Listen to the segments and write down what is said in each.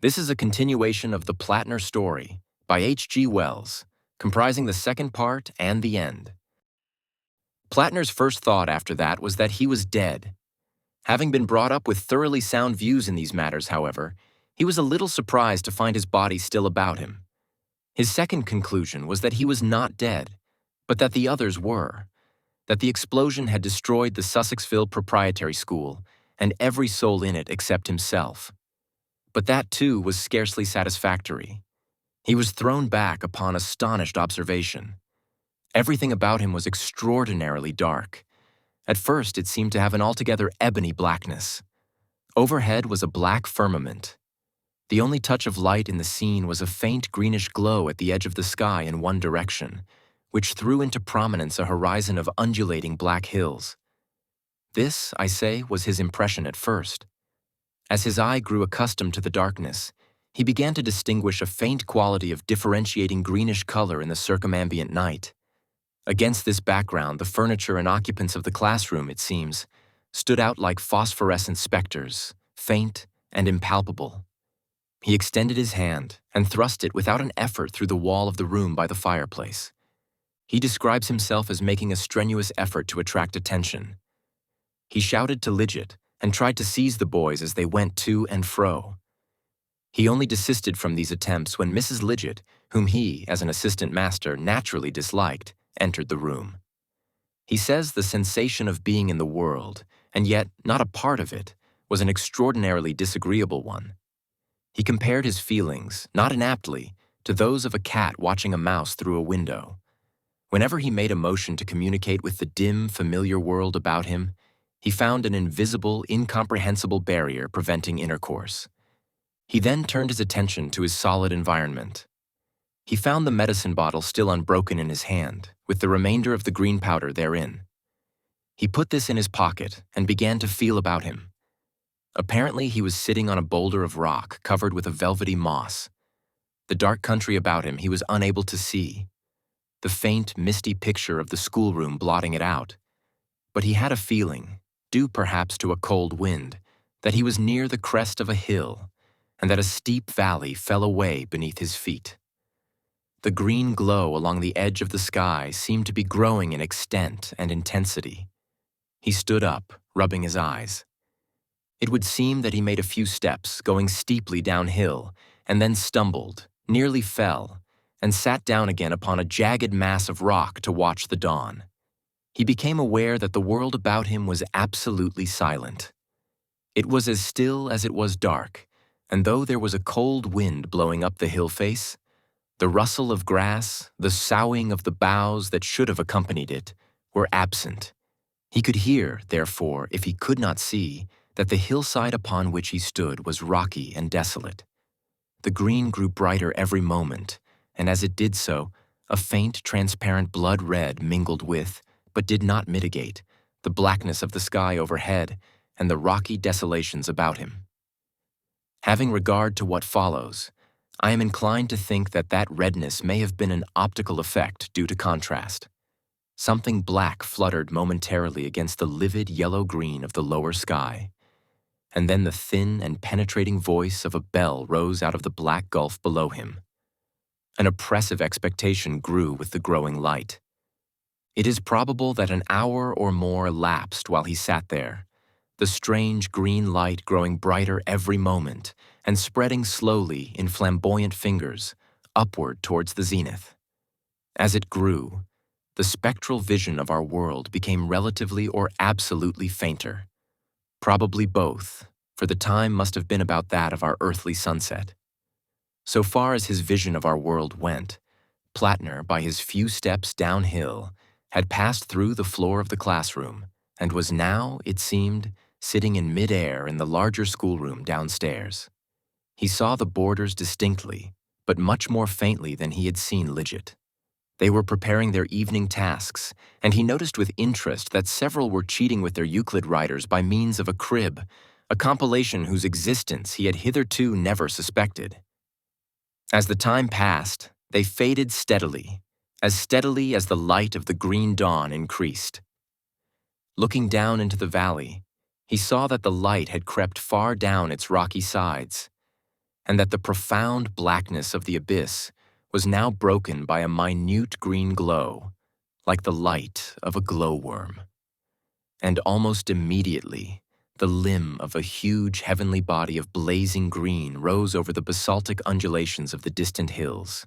This is a continuation of the Plattner story by H.G. Wells, comprising the second part and the end. Plattner's first thought after that was that he was dead. Having been brought up with thoroughly sound views in these matters, however, he was a little surprised to find his body still about him. His second conclusion was that he was not dead, but that the others were, that the explosion had destroyed the Sussexville Proprietary School and every soul in it except himself. But that, too, was scarcely satisfactory. He was thrown back upon astonished observation. Everything about him was extraordinarily dark. At first, it seemed to have an altogether ebony blackness. Overhead was a black firmament. The only touch of light in the scene was a faint greenish glow at the edge of the sky in one direction, which threw into prominence a horizon of undulating black hills. This, I say, was his impression at first. As his eye grew accustomed to the darkness, he began to distinguish a faint quality of differentiating greenish color in the circumambient night. Against this background, the furniture and occupants of the classroom, it seems, stood out like phosphorescent specters, faint and impalpable. He extended his hand and thrust it without an effort through the wall of the room by the fireplace. He describes himself as making a strenuous effort to attract attention. He shouted to Lidget and tried to seize the boys as they went to and fro. He only desisted from these attempts when Mrs. Lidget, whom he, as an assistant master, naturally disliked, entered the room. He says the sensation of being in the world, and yet not a part of it, was an extraordinarily disagreeable one. He compared his feelings, not inaptly, to those of a cat watching a mouse through a window. Whenever he made a motion to communicate with the dim, familiar world about him, he found an invisible, incomprehensible barrier preventing intercourse. He then turned his attention to his solid environment. He found the medicine bottle still unbroken in his hand, with the remainder of the green powder therein. He put this in his pocket and began to feel about him. Apparently, he was sitting on a boulder of rock covered with a velvety moss. The dark country about him he was unable to see, the faint, misty picture of the schoolroom blotting it out. But he had a feeling, due perhaps to a cold wind, that he was near the crest of a hill, and that a steep valley fell away beneath his feet. The green glow along the edge of the sky seemed to be growing in extent and intensity. He stood up, rubbing his eyes. It would seem that he made a few steps, going steeply downhill, and then stumbled, nearly fell, and sat down again upon a jagged mass of rock to watch the dawn. He became aware that the world about him was absolutely silent. It was as still as it was dark, and though there was a cold wind blowing up the hill face, the rustle of grass, the soughing of the boughs that should have accompanied it, were absent. He could hear, therefore, if he could not see, that the hillside upon which he stood was rocky and desolate. The green grew brighter every moment, and as it did so, a faint, transparent blood red mingled with, but did not mitigate, the blackness of the sky overhead and the rocky desolations about him. Having regard to what follows, I am inclined to think that that redness may have been an optical effect due to contrast. Something black fluttered momentarily against the livid yellow-green of the lower sky, and then the thin and penetrating voice of a bell rose out of the black gulf below him. An oppressive expectation grew with the growing light. It is probable that an hour or more elapsed while he sat there, the strange green light growing brighter every moment and spreading slowly in flamboyant fingers upward towards the zenith. As it grew, the spectral vision of our world became relatively or absolutely fainter. Probably both, for the time must have been about that of our earthly sunset. So far as his vision of our world went, Plattner, by his few steps downhill, had passed through the floor of the classroom and was now, it seemed, sitting in mid-air in the larger schoolroom downstairs. He saw the boarders distinctly, but much more faintly than he had seen Lidget. They were preparing their evening tasks, and he noticed with interest that several were cheating with their Euclid writers by means of a crib, a compilation whose existence he had hitherto never suspected. As the time passed, they faded steadily as the light of the green dawn increased. Looking down into the valley, he saw that the light had crept far down its rocky sides. and that the profound blackness of the abyss was now broken by a minute green glow, like the light of a glowworm. And almost immediately, the limb of a huge heavenly body of blazing green rose over the basaltic undulations of the distant hills,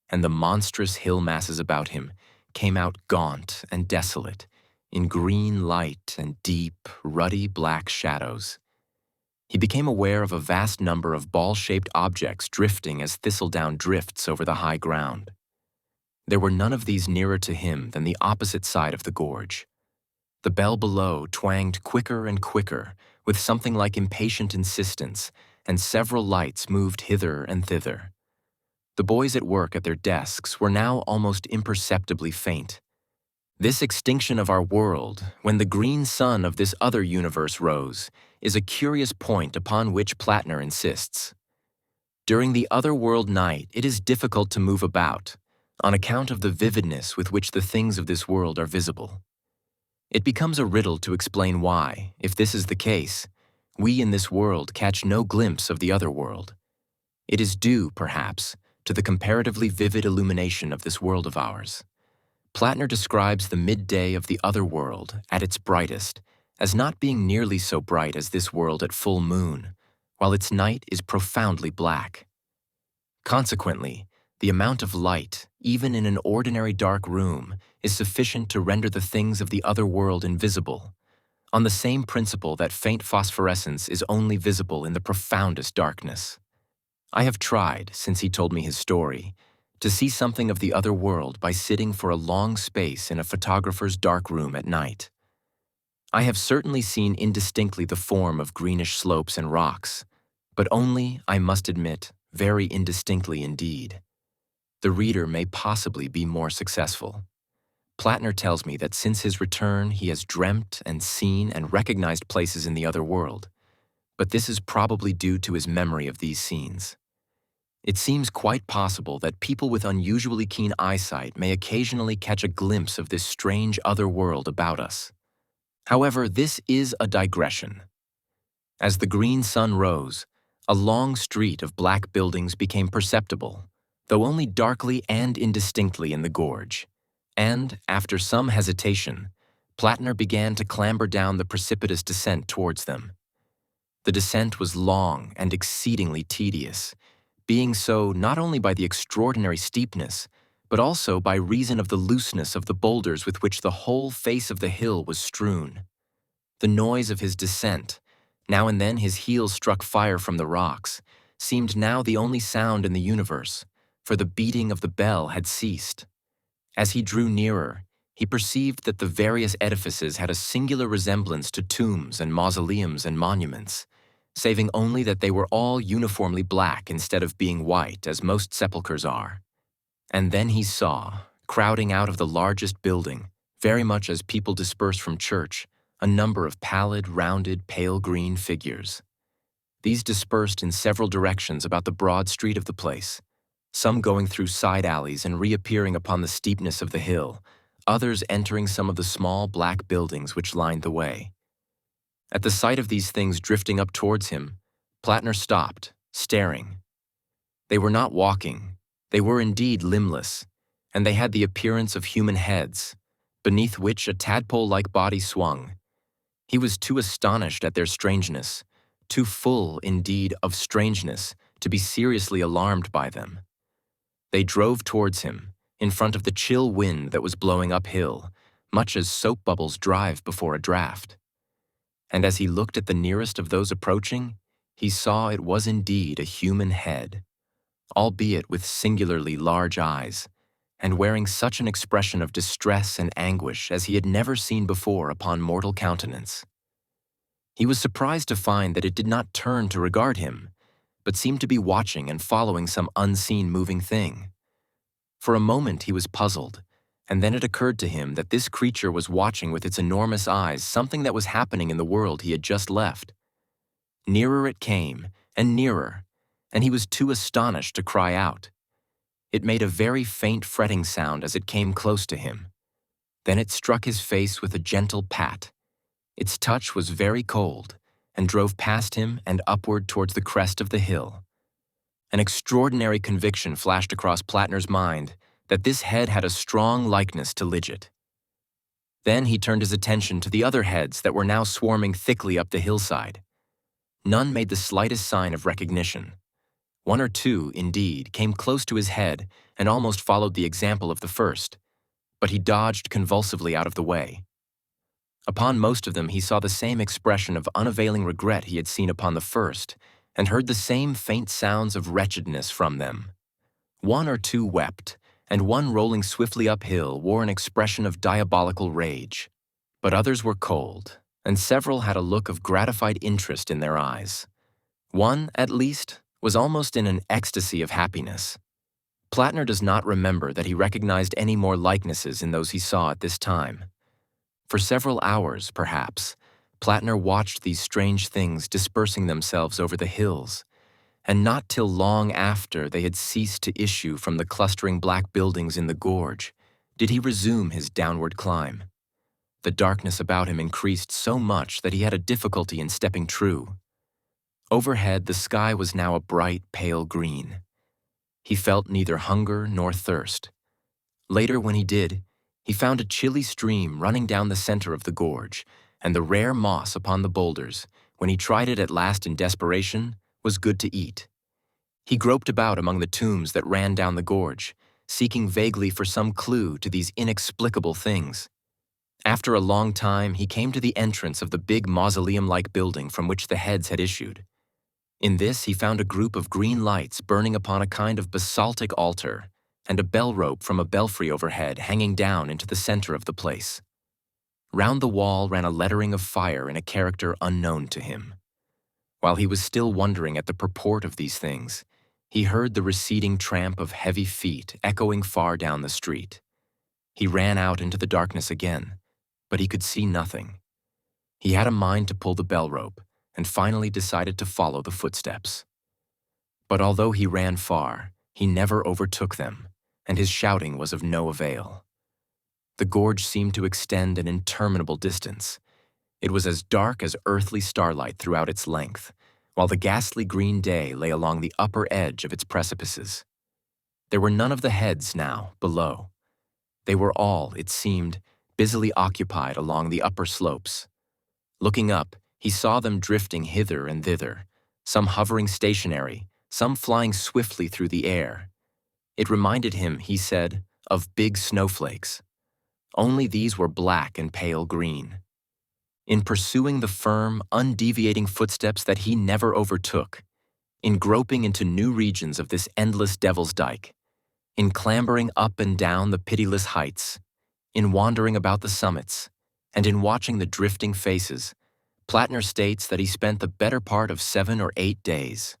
and the monstrous hill masses about him came out gaunt and desolate, in green light and deep, ruddy black shadows. He became aware of a vast number of ball-shaped objects drifting as thistledown drifts over the high ground. There were none of these nearer to him than the opposite side of the gorge. The bell below twanged quicker and quicker, with something like impatient insistence, and several lights moved hither and thither. The boys at work at their desks were now almost imperceptibly faint. This extinction of our world, when the green sun of this other universe rose, is a curious point upon which Plattner insists. During the other-world night, it is difficult to move about, on account of the vividness with which the things of this world are visible. It becomes a riddle to explain why, if this is the case, we in this world catch no glimpse of the other world. It is due, perhaps, to the comparatively vivid illumination of this world of ours. Plattner describes the midday of the other world, at its brightest, as not being nearly so bright as this world at full moon, while its night is profoundly black. Consequently, the amount of light, even in an ordinary dark room, is sufficient to render the things of the other world invisible, on the same principle that faint phosphorescence is only visible in the profoundest darkness. I have tried, since he told me his story, to see something of the other world by sitting for a long space in a photographer's dark room at night. I have certainly seen indistinctly the form of greenish slopes and rocks, but only, I must admit, very indistinctly indeed. The reader may possibly be more successful. Plattner tells me that since his return he has dreamt and seen and recognized places in the other world, but this is probably due to his memory of these scenes. It seems quite possible that people with unusually keen eyesight may occasionally catch a glimpse of this strange other world about us. However, this is a digression. As the green sun rose, a long street of black buildings became perceptible, though only darkly and indistinctly in the gorge, and, after some hesitation, Plattner began to clamber down the precipitous descent towards them. The descent was long and exceedingly tedious, being so not only by the extraordinary steepness, but also by reason of the looseness of the boulders with which the whole face of the hill was strewn. The noise of his descent, now and then his heels struck fire from the rocks, seemed now the only sound in the universe, for the beating of the bell had ceased. As he drew nearer, he perceived that the various edifices had a singular resemblance to tombs and mausoleums and monuments, saving only that they were all uniformly black instead of being white, as most sepulchres are. And then he saw, crowding out of the largest building, very much as people disperse from church, a number of pallid, rounded, pale green figures. These dispersed in several directions about the broad street of the place, some going through side alleys and reappearing upon the steepness of the hill, others entering some of the small black buildings which lined the way. At the sight of these things drifting up towards him, Plattner stopped, staring. They were not walking, they were indeed limbless, and they had the appearance of human heads, beneath which a tadpole-like body swung. He was too astonished at their strangeness, too full, indeed, of strangeness, to be seriously alarmed by them. They drove towards him, in front of the chill wind that was blowing uphill, much as soap bubbles drive before a draught. And as he looked at the nearest of those approaching, he saw it was indeed a human head, albeit with singularly large eyes, and wearing such an expression of distress and anguish as he had never seen before upon mortal countenance. He was surprised to find that it did not turn to regard him, but seemed to be watching and following some unseen moving thing. For a moment he was puzzled, and then it occurred to him that this creature was watching with its enormous eyes something that was happening in the world he had just left. Nearer it came, and he was too astonished to cry out. It made a very faint fretting sound as it came close to him. Then it struck his face with a gentle pat. Its touch was very cold, and drove past him and upward towards the crest of the hill. An extraordinary conviction flashed across Plattner's mind that this head had a strong likeness to Lidget. Then he turned his attention to the other heads that were now swarming thickly up the hillside. None made the slightest sign of recognition. One or two, indeed, came close to his head and almost followed the example of the first, but he dodged convulsively out of the way. Upon most of them he saw the same expression of unavailing regret he had seen upon the first, and heard the same faint sounds of wretchedness from them. One or two wept, and one rolling swiftly uphill wore an expression of diabolical rage. But others were cold, and several had a look of gratified interest in their eyes. One, at least, was almost in an ecstasy of happiness. Plattner does not remember that he recognized any more likenesses in those he saw at this time. For several hours, perhaps, Plattner watched these strange things dispersing themselves over the hills, and not till long after they had ceased to issue from the clustering black buildings in the gorge did he resume his downward climb. The darkness about him increased so much that he had a difficulty in stepping true. Overhead, the sky was now a bright, pale green. He felt neither hunger nor thirst. Later, when he did, he found a chilly stream running down the center of the gorge, and the rare moss upon the boulders, when he tried it at last in desperation, was good to eat. He groped about among the tombs that ran down the gorge, seeking vaguely for some clue to these inexplicable things. After a long time, he came to the entrance of the big mausoleum-like building from which the heads had issued. In this, he found a group of green lights burning upon a kind of basaltic altar, and a bell rope from a belfry overhead hanging down into the center of the place. Round the wall ran a lettering of fire in a character unknown to him. While he was still wondering at the purport of these things, he heard the receding tramp of heavy feet echoing far down the street. He ran out into the darkness again, but he could see nothing. He had a mind to pull the bell rope, and finally decided to follow the footsteps. But although he ran far, he never overtook them, and his shouting was of no avail. The gorge seemed to extend an interminable distance. It was as dark as earthly starlight throughout its length, while the ghastly green day lay along the upper edge of its precipices. There were none of the heads now below. They were all, it seemed, busily occupied along the upper slopes. Looking up, he saw them drifting hither and thither, some hovering stationary, some flying swiftly through the air. It reminded him, he said, of big snowflakes. Only these were black and pale green. In pursuing the firm, undeviating footsteps that he never overtook, in groping into new regions of this endless devil's dyke, in clambering up and down the pitiless heights, in wandering about the summits, and in watching the drifting faces, Plattner states that he spent the better part of 7 or 8 days.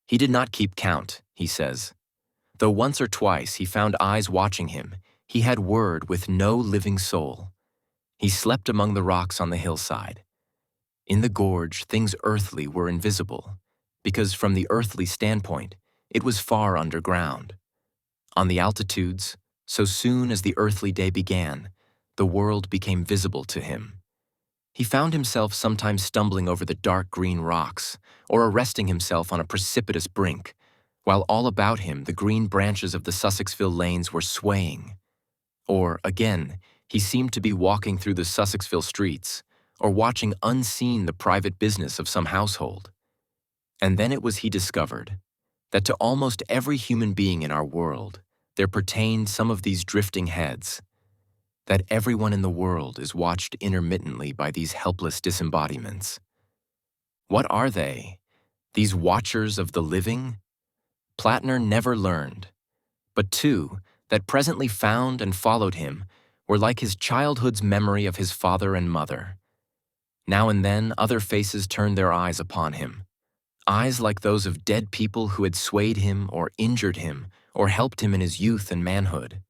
He did not keep count, he says. Though once or twice he found eyes watching him, he had word with no living soul. He slept among the rocks on the hillside. In the gorge, things earthly were invisible, because from the earthly standpoint, it was far underground. On the altitudes, so soon as the earthly day began, the world became visible to him. He found himself sometimes stumbling over the dark green rocks, or arresting himself on a precipitous brink, while all about him the green branches of the Sussexville lanes were swaying. Or, again, he seemed to be walking through the Sussexville streets, or watching unseen the private business of some household. And then it was he discovered that to almost every human being in our world there pertained some of these drifting heads, that everyone in the world is watched intermittently by these helpless disembodiments. What are they, these watchers of the living? Plattner never learned, but two that presently found and followed him were like his childhood's memory of his father and mother. Now and then other faces turned their eyes upon him, eyes like those of dead people who had swayed him or injured him or helped him in his youth and manhood.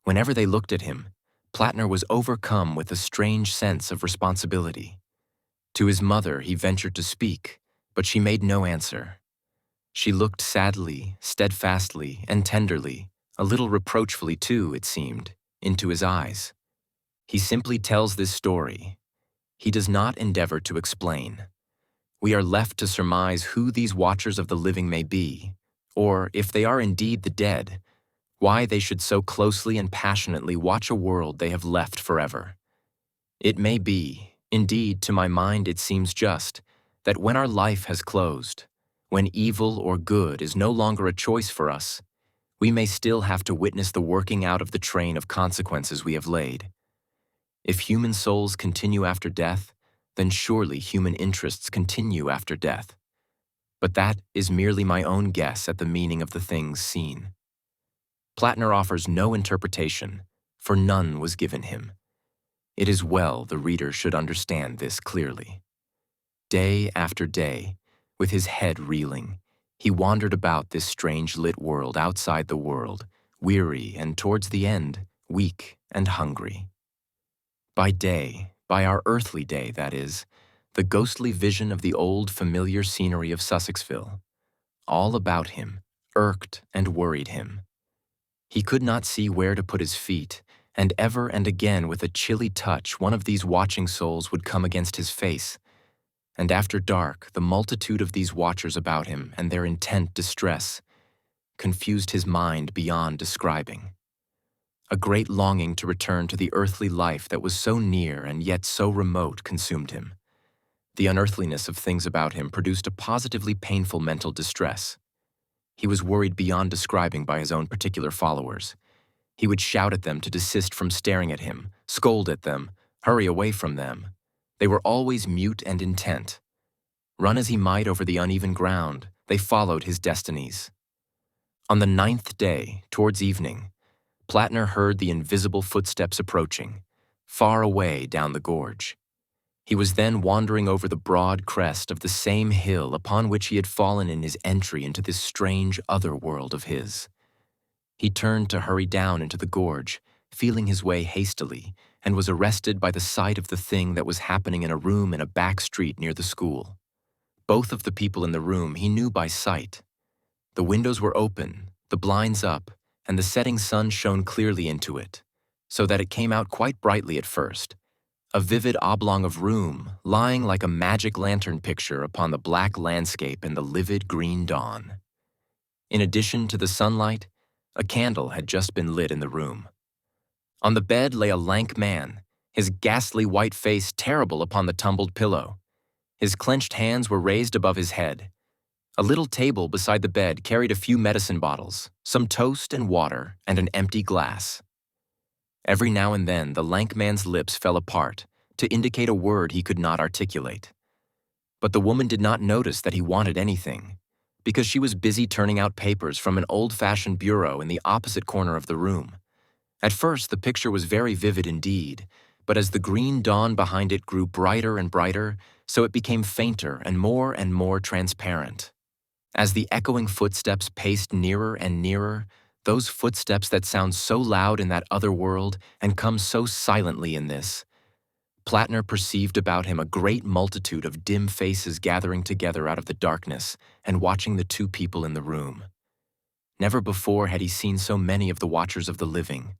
Whenever they looked at him, Plattner was overcome with a strange sense of responsibility. To his mother he ventured to speak, but she made no answer. She looked sadly, steadfastly, and tenderly, a little reproachfully too, it seemed, into his eyes. He simply tells this story. He does not endeavor to explain. We are left to surmise who these watchers of the living may be, or if they are indeed the dead, why they should so closely and passionately watch a world they have left forever. It may be, indeed to my mind it seems just, that when our life has closed, when evil or good is no longer a choice for us, we may still have to witness the working out of the train of consequences we have laid. If human souls continue after death, then surely human interests continue after death. But that is merely my own guess at the meaning of the things seen. Plattner offers no interpretation, for none was given him. It is well the reader should understand this clearly. Day after day, with his head reeling, he wandered about this strange lit world outside the world, weary and towards the end, weak and hungry. By day, by our earthly day, that is, the ghostly vision of the old familiar scenery of Sussexville, all about him, irked and worried him. He could not see where to put his feet, and ever and again with a chilly touch one of these watching souls would come against his face, and after dark the multitude of these watchers about him and their intent distress confused his mind beyond describing. A great longing to return to the earthly life that was so near and yet so remote consumed him. The unearthliness of things about him produced a positively painful mental distress. He was worried beyond describing by his own particular followers. He would shout at them to desist from staring at him, scold at them, hurry away from them. They were always mute and intent. Run as he might over the uneven ground, they followed his destinies. On the 9th day, towards evening, Plattner heard the invisible footsteps approaching, far away down the gorge. He was then wandering over the broad crest of the same hill upon which he had fallen in his entry into this strange other world of his. He turned to hurry down into the gorge, feeling his way hastily, and was arrested by the sight of the thing that was happening in a room in a back street near the school. Both of the people in the room he knew by sight. The windows were open, the blinds up, and the setting sun shone clearly into it, so that it came out quite brightly at first, a vivid oblong of room lying like a magic lantern picture upon the black landscape in the livid green dawn. In addition to the sunlight, a candle had just been lit in the room. On the bed lay a lank man, his ghastly white face terrible upon the tumbled pillow. His clenched hands were raised above his head. A little table beside the bed carried a few medicine bottles, some toast and water, and an empty glass. Every now and then the lank man's lips fell apart to indicate a word he could not articulate. But the woman did not notice that he wanted anything, because she was busy turning out papers from an old-fashioned bureau in the opposite corner of the room. At first the picture was very vivid indeed, but as the green dawn behind it grew brighter and brighter, so it became fainter and more transparent. As the echoing footsteps paced nearer and nearer, those footsteps that sound so loud in that other world and come so silently in this, Plattner perceived about him a great multitude of dim faces gathering together out of the darkness and watching the two people in the room. Never before had he seen so many of the watchers of the living.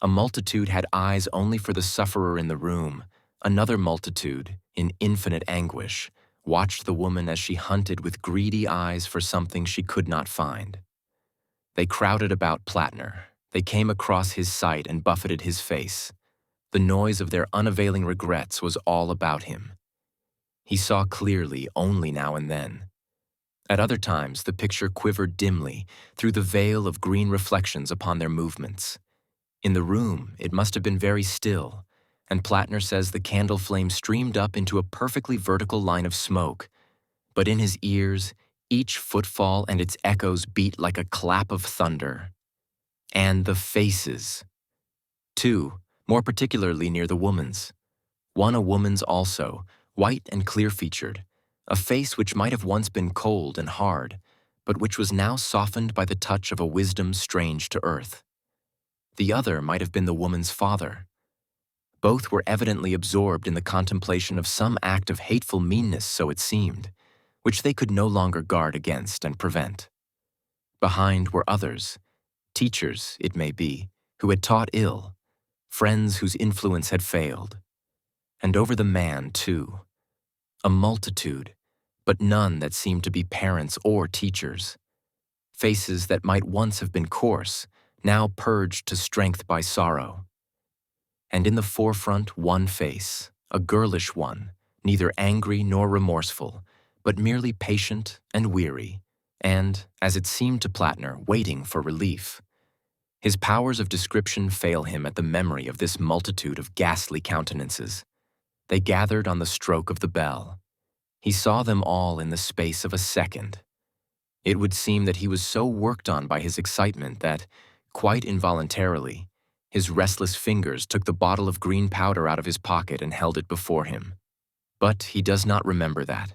A multitude had eyes only for the sufferer in the room. Another multitude, in infinite anguish, watched the woman as she hunted with greedy eyes for something she could not find. They crowded about Plattner. They came across his sight and buffeted his face. The noise of their unavailing regrets was all about him. He saw clearly only now and then. At other times, the picture quivered dimly through the veil of green reflections upon their movements. In the room, it must have been very still, and Plattner says the candle flame streamed up into a perfectly vertical line of smoke, but in his ears, each footfall and its echoes beat like a clap of thunder. And the faces. Two, more particularly near the woman's. One a woman's also, white and clear-featured, a face which might have once been cold and hard, but which was now softened by the touch of a wisdom strange to earth. The other might have been the woman's father. Both were evidently absorbed in the contemplation of some act of hateful meanness, so it seemed, which they could no longer guard against and prevent. Behind were others, teachers, it may be, who had taught ill, friends whose influence had failed. And over the man, too, a multitude, but none that seemed to be parents or teachers. faces that might once have been coarse, now purged to strength by sorrow. And in the forefront, one face, a girlish one, neither angry nor remorseful, but merely patient and weary, and, as it seemed to Plattner, waiting for relief. His powers of description fail him at the memory of this multitude of ghastly countenances. They gathered on the stroke of the bell. He saw them all in the space of a second. It would seem that he was so worked on by his excitement that, quite involuntarily, his restless fingers took the bottle of green powder out of his pocket and held it before him. But he does not remember that.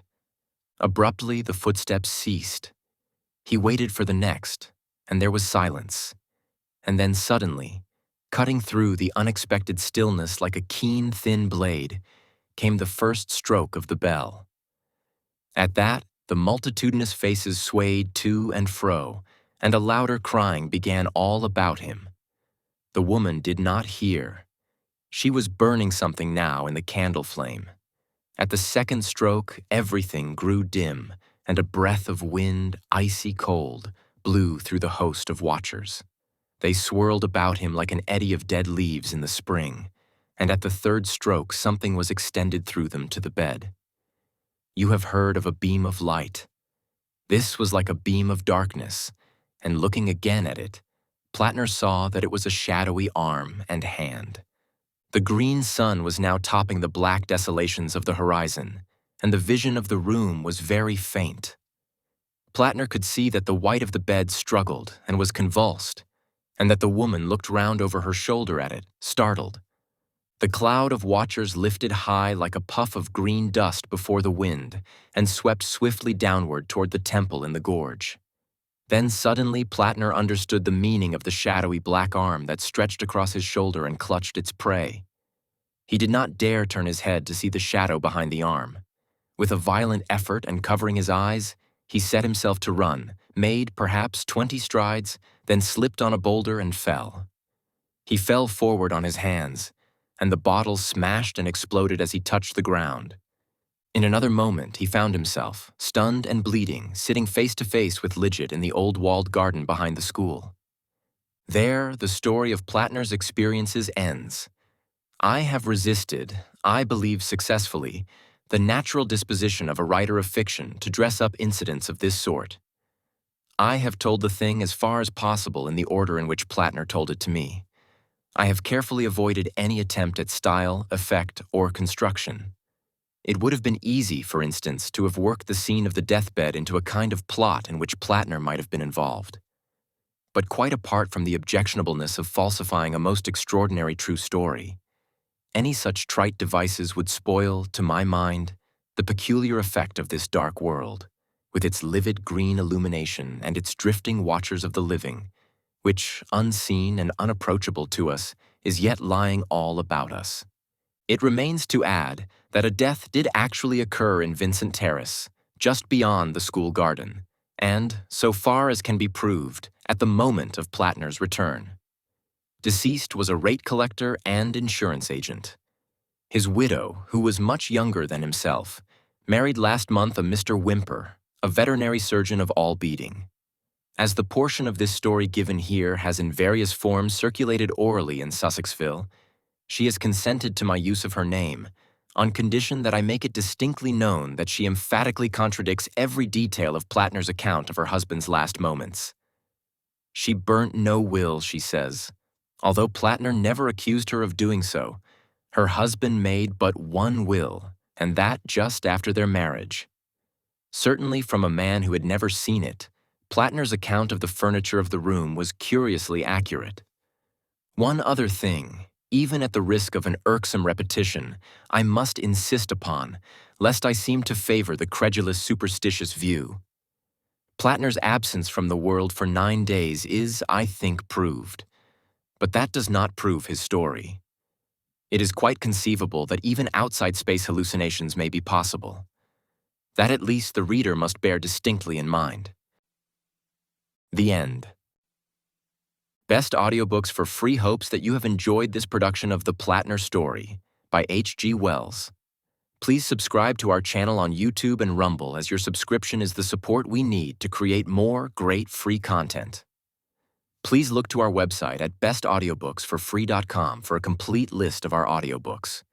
Abruptly, the footsteps ceased. He waited for the next, and there was silence. And then suddenly, cutting through the unexpected stillness like a keen, thin blade, came the first stroke of the bell. At that, the multitudinous faces swayed to and fro, and a louder crying began all about him. The woman did not hear. She was burning something now in the candle flame. At the second stroke, everything grew dim, and a breath of wind, icy cold, blew through the host of watchers. They swirled about him like an eddy of dead leaves in the spring, and at the third stroke something was extended through them to the bed. You have heard of a beam of light. This was like a beam of darkness, and looking again at it, Plattner saw that it was a shadowy arm and hand. The green sun was now topping the black desolations of the horizon, and the vision of the room was very faint. Plattner could see that the white of the bed struggled and was convulsed, and that the woman looked round over her shoulder at it, startled. The cloud of watchers lifted high like a puff of green dust before the wind and swept swiftly downward toward the temple in the gorge. Then suddenly Plattner understood the meaning of the shadowy black arm that stretched across his shoulder and clutched its prey. He did not dare turn his head to see the shadow behind the arm. With a violent effort and covering his eyes, he set himself to run, made perhaps 20 strides, then slipped on a boulder and fell. He fell forward on his hands, and the bottle smashed and exploded as he touched the ground. In another moment, he found himself, stunned and bleeding, sitting face to face with Lidget in the old walled garden behind the school. There, the story of Plattner's experiences ends. I have resisted, I believe successfully, the natural disposition of a writer of fiction to dress up incidents of this sort. I have told the thing as far as possible in the order in which Plattner told it to me. I have carefully avoided any attempt at style, effect, or construction. It would have been easy, for instance, to have worked the scene of the deathbed into a kind of plot in which Plattner might have been involved. But quite apart from the objectionableness of falsifying a most extraordinary true story, any such trite devices would spoil, to my mind, the peculiar effect of this dark world, with its livid green illumination and its drifting watchers of the living, which, unseen and unapproachable to us, is yet lying all about us. It remains to add that a death did actually occur in Vincent Terrace, just beyond the school garden, and, so far as can be proved, at the moment of Plattner's return. Deceased was a rate collector and insurance agent. His widow, who was much younger than himself, married last month a Mr. Whymper, a veterinary surgeon of all Beeding. As the portion of this story given here has in various forms circulated orally in Sussexville, she has consented to my use of her name, on condition that I make it distinctly known that she emphatically contradicts every detail of Plattner's account of her husband's last moments. She burnt no will, she says. Although Plattner never accused her of doing so, her husband made but one will, and that just after their marriage. Certainly from a man who had never seen it, Plattner's account of the furniture of the room was curiously accurate. One other thing, even at the risk of an irksome repetition, I must insist upon, lest I seem to favor the credulous superstitious view. Plattner's absence from the world for 9 days is, I think, proved. But that does not prove his story. It is quite conceivable that even outside space hallucinations may be possible. That at least the reader must bear distinctly in mind. The End. Best audiobooks for free hopes that you have enjoyed this production of The Plattner Story by H.G. Wells. Please subscribe to our channel on YouTube and Rumble, as your subscription is the support we need to create more great free content. Please look to our website at bestaudiobooksforfree.com for a complete list of our audiobooks.